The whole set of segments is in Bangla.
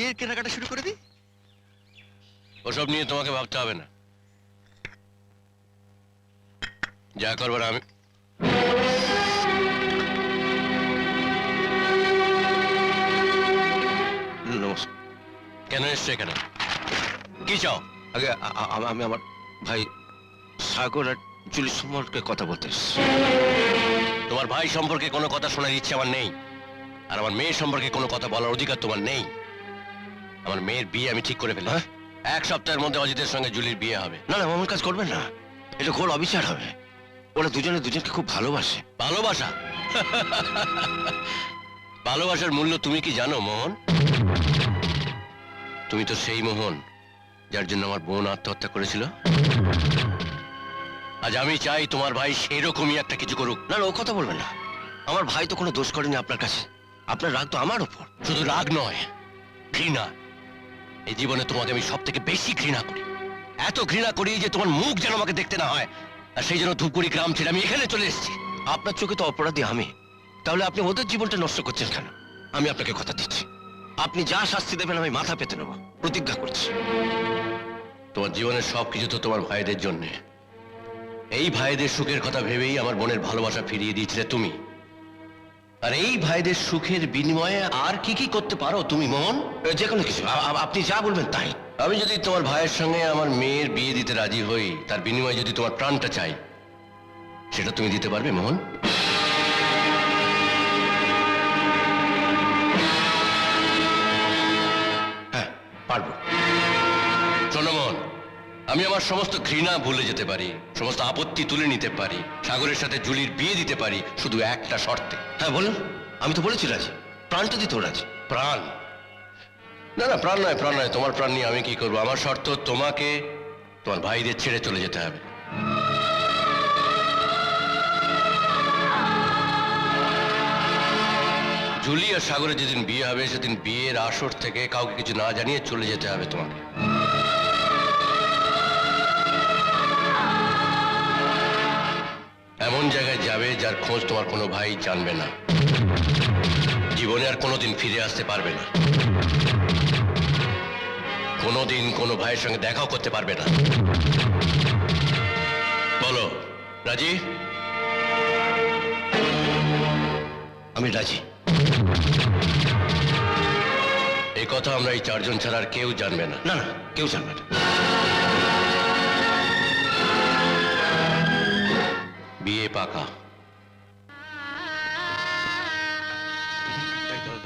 বিয়ের কেনাকাটা শুরু করে দিই। ওসব নিয়ে তোমাকে ভাবতে হবে না, যা করবার আমি। নমস্কার। কেন এসছো এখানে? কি চাও? আগে আমি আমার ভাই সাগর আর জুলি সম্পর্কে কথা বলতে এসেছি। তোমার ভাই সম্পর্কে কোনো কথা শোনার ইচ্ছে আমার নেই, আর আমার মেয়ের সম্পর্কে কোনো কথা বলার অধিকার তোমার নেই। আমার মেয়ের বিয়ে আমি ঠিক করে ফেলি। এক সপ্তাহের মধ্যে অজিতের সঙ্গে জুলির বিয়ে হবে। না না, এমন কাজ করবেন না, এটা ঘোর অবিচার হবে। ওরা দুজনে দুজনকে খুব ভালোবাসে। ভালোবাসা? ভালোবাসার মূল্য তুমি কি জানো মোহন? তুমি তো সেই মোহন যার জন্য আমার বোন আত্মহত্যা করেছিল। আজ আমি চাই তোমার ভাই সেরকমই একটা কিছু করুক। না না, ও কথা বলবেন না। আমার ভাই তো কোনো দোষ করেনি আপনার কাছে, আপনার রাগ তো আমার উপর। শুধু রাগ নয়, ঘৃণা। এই জীবনে তোমাকে আমি সব থেকে বেশি ঘৃণা করি। এত ঘৃণা করি যে তোমার মুখ যেন আমাকে দেখতে না হয়। আর সেই জন্য ধূপগুড়ি গ্রাম ছেড়ে আমি এখানে চলে এসেছি। আপনার চোখে তো অপরাধী আমি, তাহলে আপনি ওদের জীবনটা নষ্ট করছেন কেন? আমি আপনাকে কথা দিচ্ছি, আপনি যা শাস্তি দেবেন আমি মাথা পেতে নেব, প্রতিজ্ঞা করছি। তোমার জীবনের সবকিছু তো তোমার ভাইদের জন্যে। এই ভাইদের সুখের কথা ভেবেই আমার বোনের ভালোবাসা ফিরিয়ে দিয়েছিলে তুমি। আর এই ভাইদের সুখের বিনিময়ে আর কি কি করতে পারো তুমি মোহন? যে কোনো কিছু, আপনি যা বলবেন তাই। আমি যদি তোমার ভাইয়ের সঙ্গে আমার মেয়ের বিয়ে দিতে রাজি হই, তার বিনিময়ে যদি তোমার প্রাণটা চাই, সেটা তুমি দিতে পারবে মোহন? হ্যাঁ পারবো। শোনো মোহন, আমি আমার সমস্ত ঘৃণা ভুলে যেতে পারি, সমস্ত আপত্তি তুলে নিতে পারি, সাগরের সাথে জুলির বিয়ে দিতে পারি, শুধু একটা শর্তে। হ্যাঁ বলুন, আমি তো বলেছি রাজি, প্রাণটা দিতেও রাজি। প্রাণ? না না, প্রাণ নয়, প্রাণ নয়। তোমার প্রাণ নিয়ে আমি কি করবো? আমার শর্ত, তোমাকে তোমার ভাইদের ছেড়ে চলে যেতে হবে। জুলি আর সাগরের যেদিন বিয়ে হবে, সেদিন বিয়ের আসর থেকে কাউকে কিছু না জানিয়ে চলে যেতে হবে তোমাকে। এমন জায়গায় যাবে যার খোঁজ তোমার কোনো ভাই জানবে না। জীবনে আর কোনোদিন ফিরে আসতে পারবে না, কোনোদিন কোনো ভাইয়ের সঙ্গে দেখাও করতে পারবে না। বলো, রাজি? আমি রাজি। এই কথা আমরা এই চারজন ছাড়া আর কেউ জানবে না। না না, কেউ জানবে না। বিয়ে পাকা।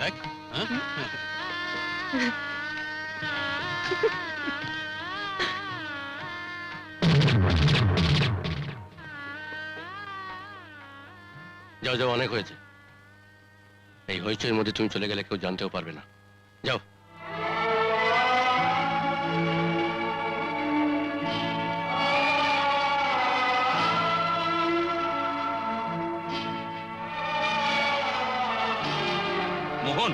দেখ, যাও যাও, অনেক হয়েছে। এই হইচইয়ের মধ্যে তুমি চলে গেলে কেউ জানতেও পারবে না। যাও। মোহন,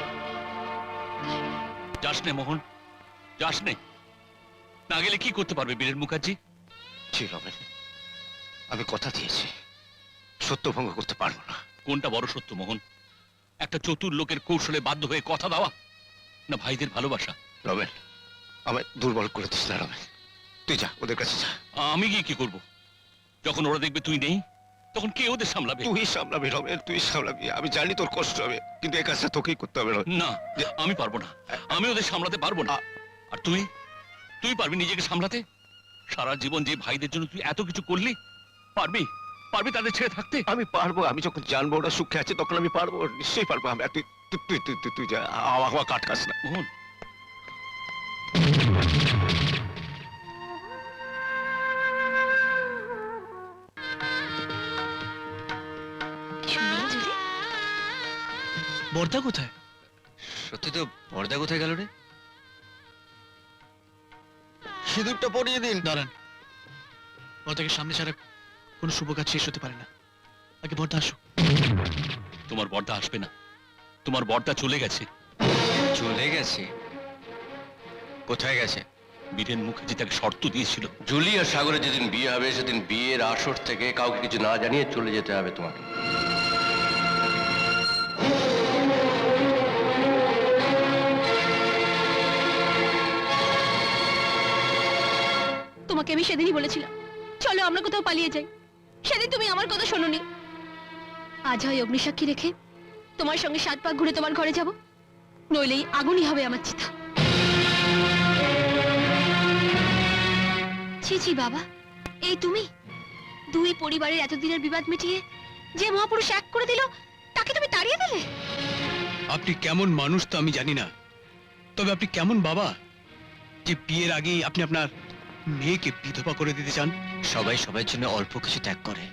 যাস নে মোহন, যাস নে। না গেলে কি করতে পারবে বীরেন মুখার্জি? ছিল আমি কথা দিয়েছি, সত্য ভঙ্গ করতে পারবো না। কোনটা বড় সত্য মোহন? একটা চতুর লোকের কৌশলে বাধ্য হয়ে কথা দেওয়া, না ভাইদের ভালোবাসা? রমেন, আমায় দুর্বল করে দিস না রমেন, তুই যা ওদের কাছে যা। আমি গিয়ে কি করব? যখন ওরা দেখবে তুই নেই, তখন কে ওদের সামলাবে? তুই সামলাবি রমেন, তুই সামলাবি। আমি জানি তোর কষ্ট হবে, কিন্তু এই কাজটা তোকেই করতে হবে। না, আমি পারবো না, আমি ওদের সামলাতে পারবো না। আর তুই তুই পারবি নিজেকে সামলাতে? সারা জীবন যে ভাইদের জন্য তুই এত কিছু করলি, পারবি পারবি তাদের ছেড়ে থাকতে? আমি পারবো, আমি যখন জানবো ওরা সুখে আছে তখন আমি পারবো, নিশ্চয়ই পারবো। আমি তুই তুই তুই তুই তুই যা, আমার কাট কাজ না। মোহন, বর্দা কোথায়? সত্যি তো, পর্দা কোথায় গেল রে? সিঁদুরটা পরিয়ে দিন। দাঁড়ান, বর্দাকে সামনে ছাড়া কোনো শুভ কাজ শেষ হতে পারে না। আগে বর্দা আসুক। তোমার বর্দা আসবে না, তোমার বর্দা চলে গেছে। চলে গেছে? কোথায় গেছে? বীরেন মুখার্জি তাকে শর্ত দিয়েছিল। জুলি আর সাগরের যেদিন বিয়ে হবে, সেদিন বিয়ের আসর থেকে কাউকে কিছু না জানিয়ে চলে যেতে হবে তোমাকে। তোমাকে আমি সেদিনই বলেছিলাম চলো আমরা কোথাও পালিয়ে যাই, সেদিন তুমি আমার কথা শোনোনি। আজ হয় অগ্নিসাক্ষী রেখে তোমার সঙ্গে 7 পাক ঘুরে তোমার ঘরে যাব, নইলেই আগুনই হবে আমার চিতা। ছি ছি বাবা, এই তুমি দুই পরিবারের এতদিনের বিবাদ মিটিয়ে যে মহাপুরুষ এক করে দিল, তাকে তুমি তাড়িয়ে দিলে। আপনি কেমন মানুষ তো আমি জানি না, তবে আপনি কেমন বাবা যে বিয়ের আগেই আপনি আপনার মেয়েকে বিধবা করে দিতে চান? সবাই সবার জন্য অল্প কিছু ত্যাগ করে,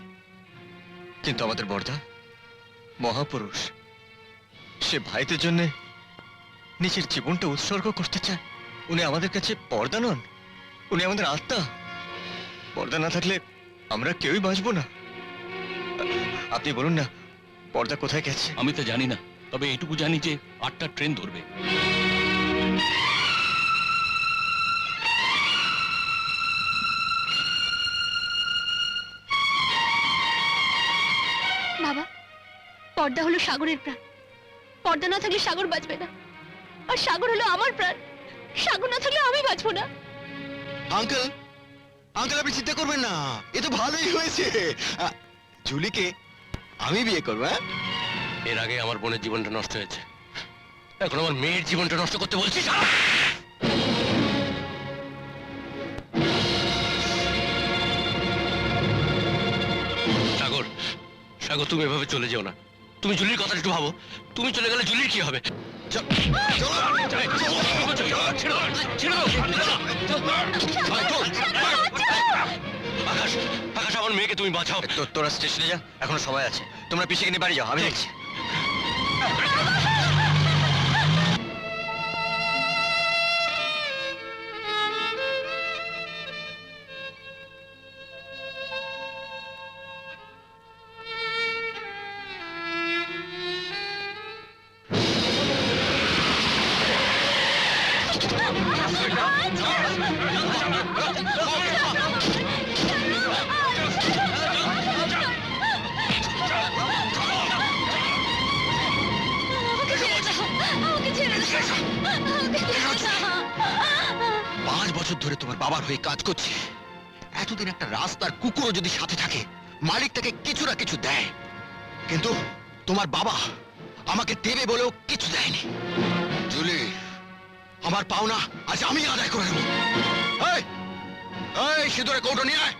কিন্তু আমাদের বর্দা মহাপুরুষ, সে ভাইদের জন্য নিজের জীবনটা উৎসর্গ করতে চায়। উনি আমাদের কাছে পর্দা নন, উনি আমাদের আত্মা। পর্দা না থাকলে আমরা কেউই বাঁচবো না। আপনি বলুন না, পর্দা কোথায় গেছে? আমি তো জানি না, তবে এটুকু জানি যে 8টার ট্রেন ধরবে। বাবা, পর্দা হলো সাগরের প্রাণ, পর্দা না থাকলে সাগর বাঁচবে না, আর সাগর হলো আমার প্রাণ, সাগর না থাকলে আমি বাঁচবো না। আঙ্কেল, আঙ্কেল আপনি চিন্তা করবেন না, এ তো ভালোই হয়েছে। জুলিকে আমি বিয়ে করবো। হ্যাঁ, এর আগে আমার বোনের জীবনটা নষ্ট হয়েছে, এখন আমার মেয়ের জীবনটা নষ্ট করতে বলছিস? সাগর, সাগর তুমি এভাবে চলে যেও না। তুমি জুলির কথা একটু ভাবো, তুমি চলে গেলে জুলির কি হবে? আকাশ, আকাশ আমার মেয়েকে তুমি বাঁচাও। তোরা স্টেশনে যা, এখনো সময় আছে। তোমরা পিছিয়ে নিয়ে বাড়ি যাও, আমি দেখছি। আমাকে ছেড়ে দাও, আমাকে ছেড়ে দাও। 5 বছর ধরে তোমার বাবার হয়ে কাজ করছি, এতদিন একটা রাস্তার কুকুরও যদি সাথে থাকে, মালিক তাকে কিছু না কিছু দেয়, কিন্তু তোমার বাবা আমাকে দেবে বলেও কিছু দেয়নি। জুলি, আমার পাওনা আজ আমি আদায় করে নেব। এই, এই সিঁদুরে কৌটো নিয়ে আয়।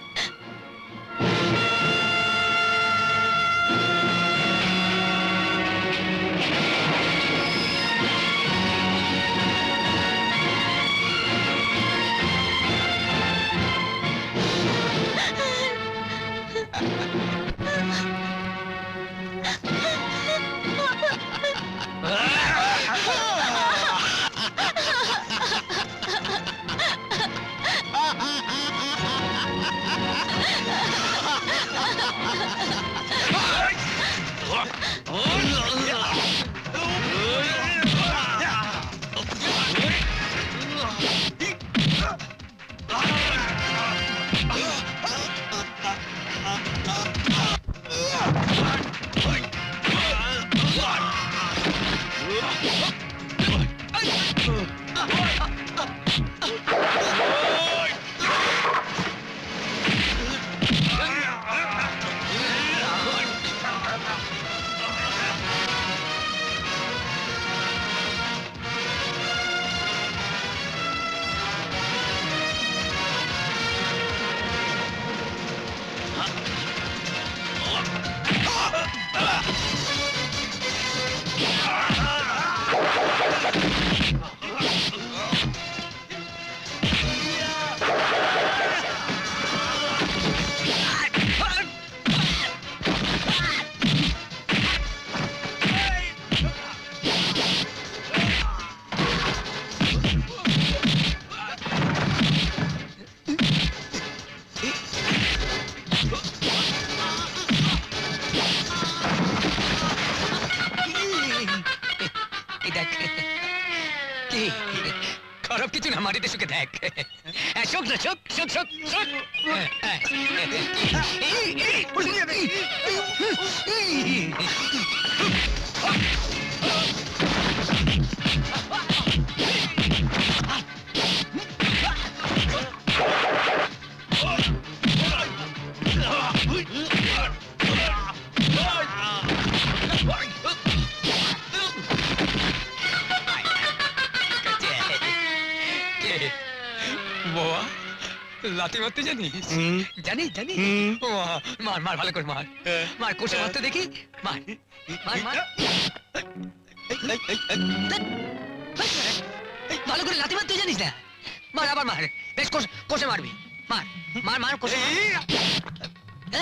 খারাপ কিছু না, মাটিতে শুকে দেখ। শোক না, শোক শোক শোক শোক। বাবা লাথি মারতে জানিস জানিস জানিস ও মার মার ভালো করে মার মার কষে মারতে দেখি মার মার মার ভালো করে লাথি মারতে জানিস না মার আবার মার বেশ কষে মারবি মার মার মার কষে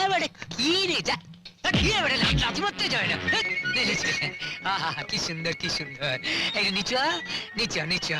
এবারে কি রে যা কি এবারে লাথি মারতে যায় না আহা কি সুন্দর কি সুন্দর এই নিচু নিচু নিচু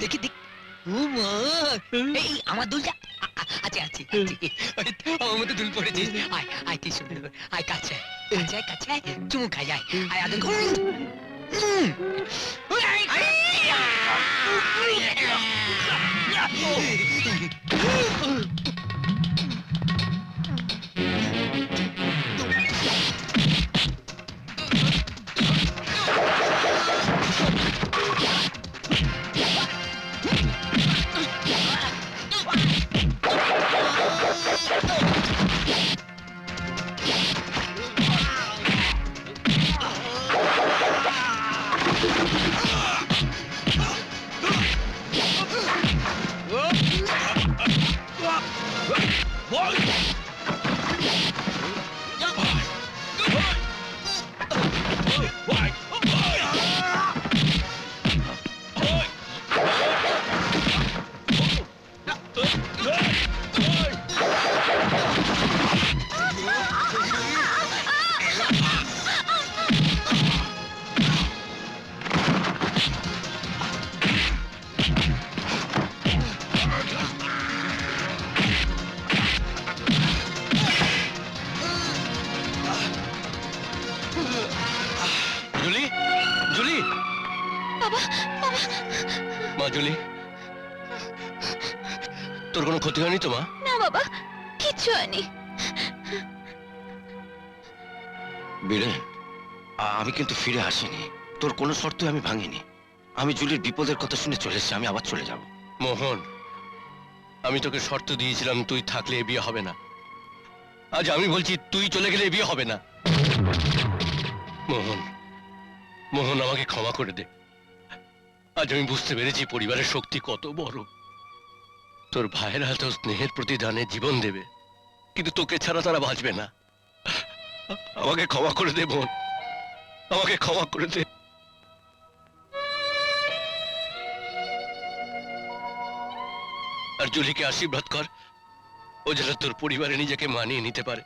দেখি দেখ ও মা এই আমার দুলটা আছে আছে আমার মতো দুল পড়েছিস আয় আয় কি সুন্দর আয় কাছে কাছে কাছে চুমু খাই আয় আয় আদর জুলি জুলি বাবা বাবা মা জুলি তোর কোনো ক্ষতি হয়নি তো মা না বাবা কিচ্ছু হয়নি বীরে আমি কিন্তু ফিরে আসিনি, তোর কোনো শর্তই আমি ভাঙিনি। আমি জুলির বিপদের কথা শুনে চলে এসেছি, আমি আবার চলে যাব। মোহন, আমি তোকে শর্ত দিয়েছিলাম তুই থাকলে এ বিয়ে হবে না। আজ আমি বলছি তুই চলে গেলে এ বিয়ে হবে না। মোহন, মোহন আমাকে ক্ষমা করে দে। আজ আমি বুঝতে পেরেছি পরিবারের শক্তি কত বড়। তোর ভাইয়েরা তো স্নেহের প্রতিদানে জীবন দেবে, কিন্তু তোকে ছাড়া তারা বাঁচবে না। আমাকে ক্ষমা করে দে বোন, আমাকে ক্ষমা করে দে। আর জুলিকে আশীর্বাদ কর, ও যেন তোর পরিবারে নিজেকে মানিয়ে নিতে পারে।